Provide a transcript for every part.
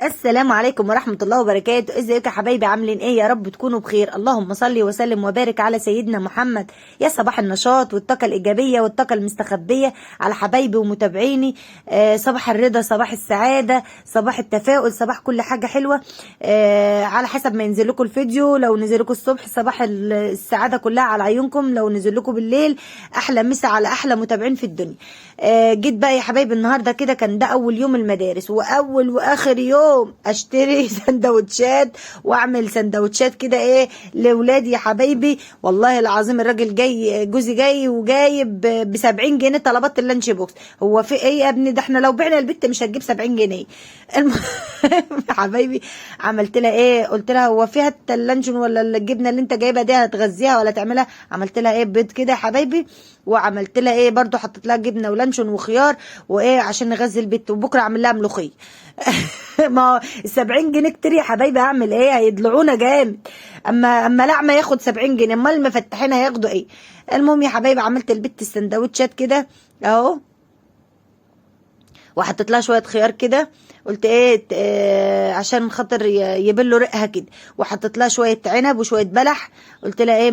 السلام عليكم ورحمة الله وبركاته. ازيك يا حبايبي؟ عاملين ايه؟ يا رب تكونوا بخير. اللهم صل وسلم وبارك على سيدنا محمد. يا صباح النشاط والطاقة الإيجابية والطاقة المستخبية على حبايبي ومتابعيني. صباح الرضا، صباح السعادة، صباح التفاؤل، صباح كل حاجة حلوة. على حسب ما ينزل لكم الفيديو. لو نزل لكم الصبح صباح السعادة كلها على عيونكم، لو نزل لكم بالليل أحلى مسا على أحلى متابعين في الدنيا. جيت بقى يا حبايبي النهاردة كده، كان ده أول يوم المدارس وأول وآخر يوم اشتري سندوتشات واعمل سندوتشات كده ايه لاولادي يا حبايبي. والله العظيم الراجل جاي، جوزي جاي وجايب ب 70 جنيه طلبات اللانش بوكس. هو في ايه يا ابني؟ ده احنا لو بعنا البت مش هتجيب 70 جنيه. المهم يا حبايبي، عملت لها ايه؟ قلت لها هو فيها اللانشون ولا الجبنه اللي انت جايبها دي هتغذيها ولا تعملها؟ عملت لها ايه؟ بيض كده يا حبايبي، وعملت لها ايه برضو، حطيت لها جبنه ولانشون وخيار وايه عشان نغذي البت، وبكره اعمل لها ملوخيه. ما 70 جنيه كتير يا حبايبي، اعمل ايه؟ هيدلعونا جامد. اما لعمه ياخد 70 جنيه، امال المفتحين هياخدوا ايه؟ المهم يا حبايبي، عملت البت السندوتشات كده اهو، وحطيت لها شويه خيار كده. قلت ايه عشان خاطر يبلوا رقها كده. وحطيت لها شويه عنب وشويه بلح. قلت لها ايه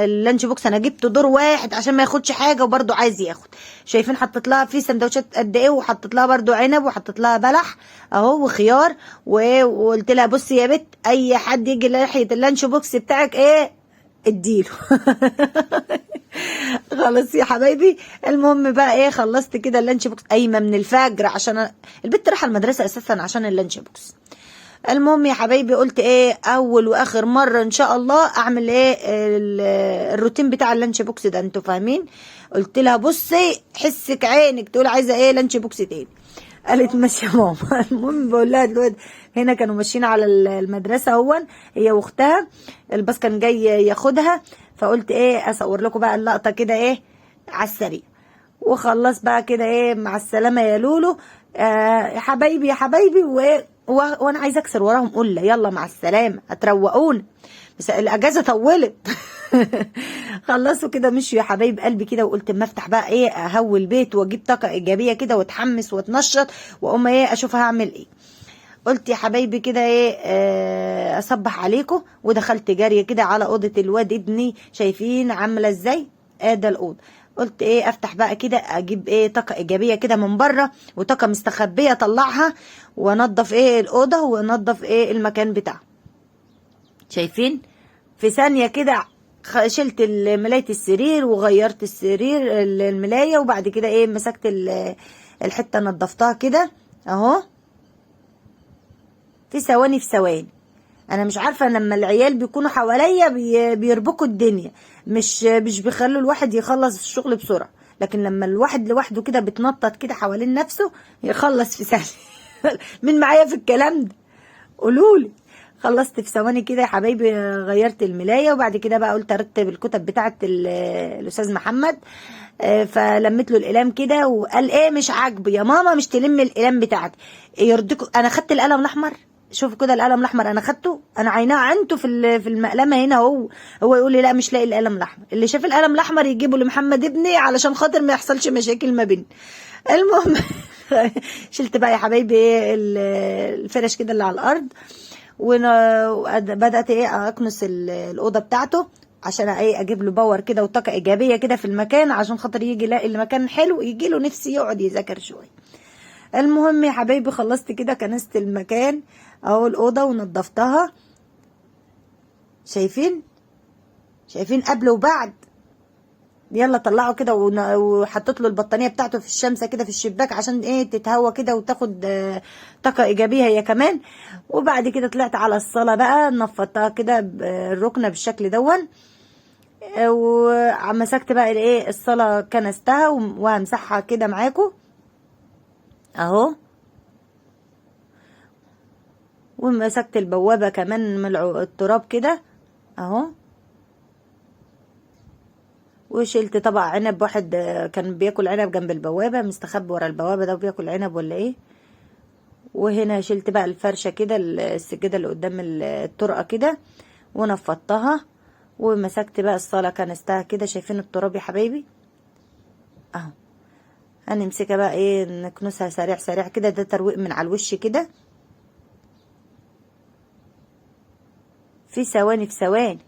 اللانش بوكس انا جبته دور واحد عشان ما ياخدش حاجه وبرده عايز ياخد. شايفين حطيت لها في سندوتشات قد ايه، وحطيت لها برده عنب وحطيت لها بلح اهو وخيار. وقلت لها بصي يا بت، اي حد يجي ناحيه اللانش بوكس بتاعك ايه اديله. خلاص يا حبايبي. المهم بقى ايه، خلصت كده اللانش بوكس قايمه من الفجر عشان البنت رايحه المدرسه اساسا عشان اللانش بوكس. المهم يا حبايبي، قلت ايه اول واخر مره ان شاء الله اعمل ايه الروتين بتاع اللانش بوكس ده، انتوا فاهمين؟ قلت لها بصي حسك عينك تقول عايزه ايه لانش بوكس تاني. قالت ماشي يا ماما. المهم بقول لها دلوقتي هنا كانوا ماشيين على المدرسه اهون، هي واختها، الباص كان جاي ياخدها. فقلت ايه اصور لكم بقى اللقطه كده ايه على السريع، وخلص بقى كده ايه مع السلامه يا لولو. يا حبايبي يا حبايبي، وانا عايزه اكسر وراهم قله يلا مع السلامه هتروقون، بس الاجازه طولت. خلصوا كده مشوا يا حبايب قلبي كده، وقلت اما افتح بقى ايه اهوي البيت واجيب طاقه ايجابيه كده واتحمس واتنشط، واقوم ايه اشوف هعمل ايه. قلت يا حبايبي كده ايه اصبح عليكم، ودخلت جاريه كده على اوضه الواد ابني. شايفين عامله ازاي؟ ده الاوضه. قلت ايه افتح بقى كده اجيب ايه طاقه ايجابيه كده من بره وطاقه مستخبيه اطلعها، وانضف ايه الاوضه وانضف ايه المكان بتاعه. شايفين؟ في ثانيه كده شلت ملايه السرير وغيرت السرير الملايه، وبعد كده ايه مسكت الحته نضفتها كده اهو في ثواني في ثواني. انا مش عارفه لما العيال بيكونوا حواليا بيربكوا الدنيا، مش بيخلوا الواحد يخلص الشغل بسرعه، لكن لما الواحد لوحده كده بتنطط كده حوالين نفسه يخلص في ثانيه. مين معايا في الكلام ده؟ قولولي. خلصت في ثواني كده يا حبايبي، غيرت الملايه، وبعد كده بقى قلت ارتب الكتب بتاعه الاستاذ محمد. فلمت له القلم كده وقال ايه مش عاجبه يا ماما مش تلم القلم بتاعتي يرضيكوا. انا خدت القلم الاحمر، شوفوا كده القلم الاحمر انا خدته، انا عيناه عنده في المقلمه هنا. هو يقول لي لا مش لاقي القلم الاحمر. اللي شاف القلم الاحمر يجيبه لمحمد ابني علشان خاطر ما يحصلش مشاكل ما بيننا. المهم شلت بقى يا حبايبي ايه الفرش كده اللي على الارض، وبدات ايه اكنس الاوضه بتاعته عشان ايه اجيب له باور كده وطاقه ايجابيه كده في المكان، عشان خاطر يجي يلاقي المكان حلو يجي له نفسي يقعد يذاكر شويه. المهم يا حبايبي خلصت كده كنست المكان اهو الاوضه ونضفتها. شايفين قبل وبعد؟ يلا طلعوا كده وحطيت له البطانيه بتاعته في الشمسه كده في الشباك عشان ايه تتهوى كده وتاخد طاقه ايجابيه هي كمان. وبعد كده طلعت على الصاله بقى نفضتها كده الركنه بالشكل دون، ومسكت بقى ايه الصاله كنستها وهمسحها كده معاكم اهو. ومسكت البوابه كمان من التراب كده اهو. وشلت طبق عنب، واحد كان بياكل عنب جنب البوابه مستخبي ورا البوابه ده وبياكل عنب ولا ايه. وهنا شلت بقى الفرشه كده السجاده اللي قدام الطرقه كده ونفضتها. ومسكت بقى الصاله كنستها كده. شايفين التراب يا حبايبي اهو. هنمسكها بقى ايه نكنسها سريع سريع كده، ده ترويق من على الوش كده في ثواني في ثواني.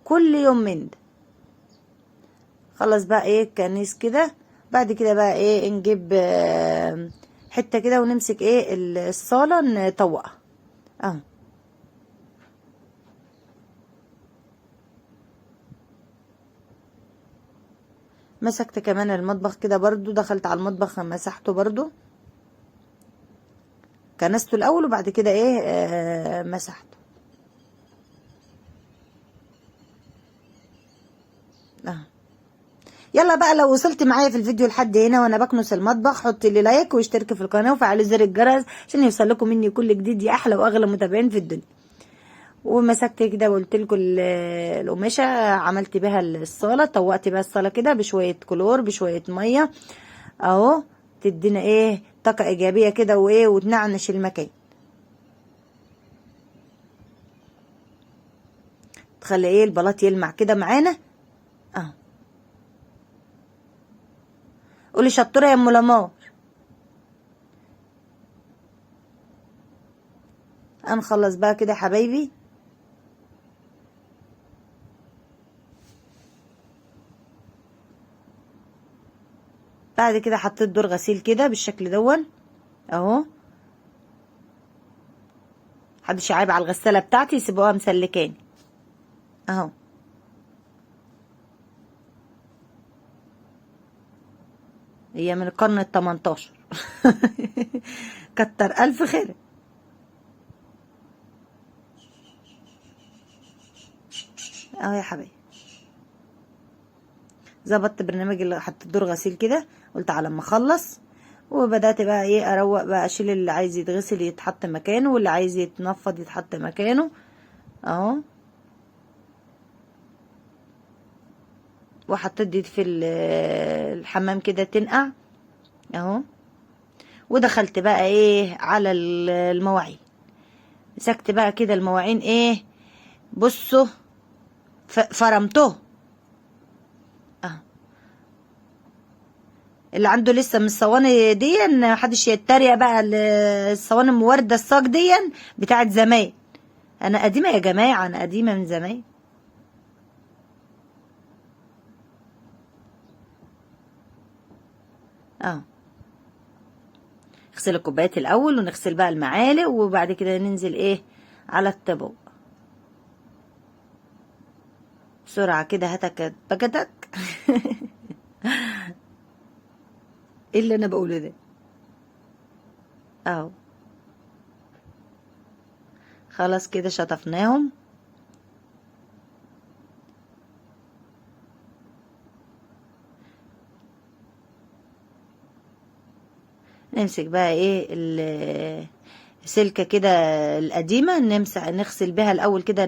كل يوم من ده. خلاص بقى ايه كنيس كده. بعد كده بقى ايه نجيب حتة كده ونمسك ايه الصالة نطوقها اهو. مسكت كمان المطبخ كده برضو، دخلت على المطبخ مسحته برضو، كنسته الاول وبعد كده ايه مسحته اهو. يلا بقى لو وصلت معايا في الفيديو لحد هنا وانا بكنس المطبخ، حط لي لايك واشترك في القناه وفعل زر الجرس عشان يوصل لكم مني كل جديد يا احلى واغلى متابعين في الدنيا. ومسكت كده وقلت لكم القماشه، عملت بها الصاله، طوقت بها الصاله كده بشويه كلور بشويه ميه اهو، تدينا ايه طاقه ايجابيه كده وايه وتنعنش المكان، تخلي ايه البلاط يلمع كده معانا اهو. قولي شطوره يا ام لمار. هنخلص بقى كده يا حبايبي. بعد كده حطيت دور غسيل كده بالشكل دون اهو. محدش يعيب على الغسالة بتاعتي يسيبوها مسلكاني اهو. هي من القرن ال18 كتر الف خير اهو يا حبايبي. ظبطت برنامج اللي حطيت دور غسيل كده، قلت على ما اخلص وبدات بقى ايه اروق بقى، اشيل اللي عايز يتغسل يتحط مكانه واللي عايز يتنفض يتحط مكانه اهو. وحطيت دي في الحمام كده تنقع اهو. ودخلت بقى ايه على المواعين، مسكت بقى كده المواعين ايه بصوا فرمته اه. اللي عنده لسه من الصواني دي محدش يتريق بقى، الصواني الموردة الصاج دي بتاعت زمان. انا قديمة يا جماعة، انا قديمة من زمان اه. نغسل الكوبايات الاول ونغسل بقى المعالق وبعد كده ننزل ايه على الطبق بسرعة كده. هتك بجدك ايه اللي انا بقوله ده اهو. خلاص كده شطفناهم. نمسك بقى ايه سلكة كده القديمة نمسح نغسل بها الأول كده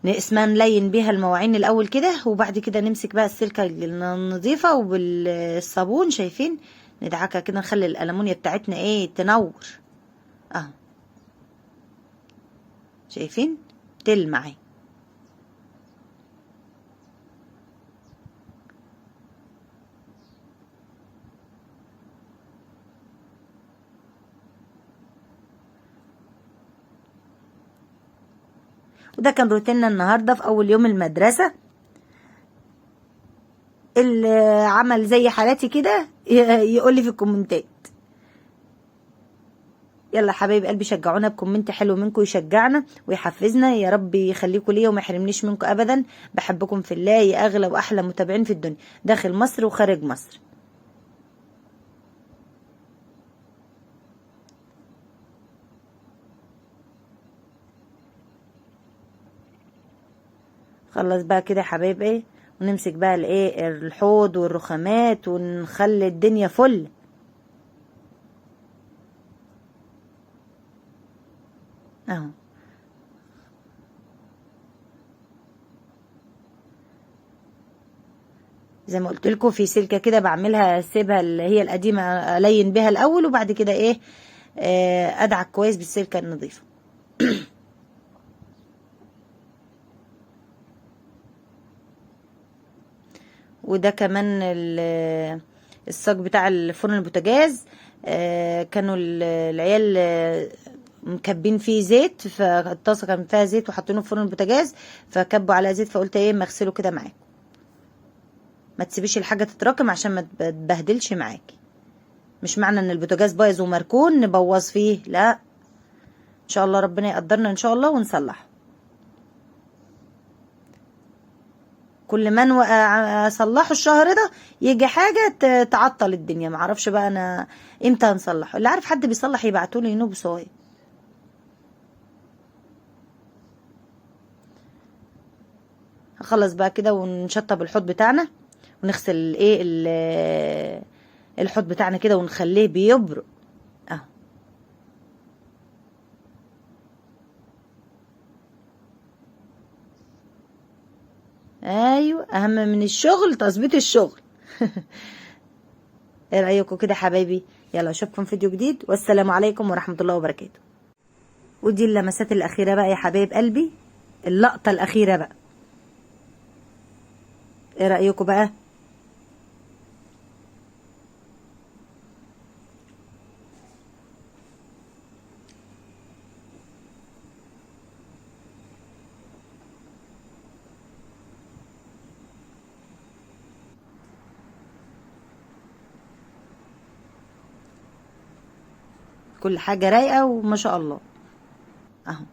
اسمها نلين بيها المواعين الأول كده، وبعد كده نمسك بقى السلكة النظيفة وبالصابون شايفين ندعكها كده نخلي الألمونيا بتاعتنا ايه تنور اهو. شايفين تلمع اهي. وده كان روتيننا النهارده في أول يوم المدرسة. اللي عمل زي حالاتي كده يقول لي في الكومنتات. يلا حبايب قلبي شجعونا بكومنت حلو منكم يشجعنا ويحفزنا، يا رب يخليكم ليا وما يحرمنيش منكم ابدا. بحبكم في الله يا اغلى واحلى متابعين في الدنيا داخل مصر وخارج مصر. خلص بقى كده يا حبايب ايه، ونمسك بقى الايه الحوض والرخامات ونخلي الدنيا فل اهو. زي ما قلت لكم في سلكه كده بعملها سيبها اللي هي القديمه الين بيها الاول وبعد كده ايه ادعك كويس بالسلكه النظيفه وده كمان الصاج بتاع الفرن البوتاجاز كانوا العيال مكبين فيه زيت، فالطاسه كان فيها زيت وحاطينه في فرن البوتاجاز، فكبوا عليها زيت، فقلت ايه ما اغسله كده معاكم، ما تسيبيش الحاجه تتراكم عشان ما تبهدلش معاكي. مش معنى ان البوتاجاز بايظ ومركون نبوظ فيه، لا، ان شاء الله ربنا يقدرنا ان شاء الله ونصلحه. كل ما اصلحه الشهر ده يجي حاجه تعطل الدنيا، معرفش بقى انا امتى هنصلحه. اللي عارف حد بيصلح يبعتولي ينوب صويا. هخلص بقى كده ونشطب الحوض بتاعنا، ونغسل ايه الحوض بتاعنا كده ونخليه بيبرق اهو. ايوه، اهم من الشغل تظبيط الشغل. ايه رايكم كده حبايبي؟ يلا اشوفكم فيديو جديد، والسلام عليكم ورحمه الله وبركاته. ودي اللمسات الاخيره بقى يا حبايب قلبي، اللقطه الاخيره بقى. ايه رايكم بقى؟ كل حاجه رايقه وما شاء الله اهو.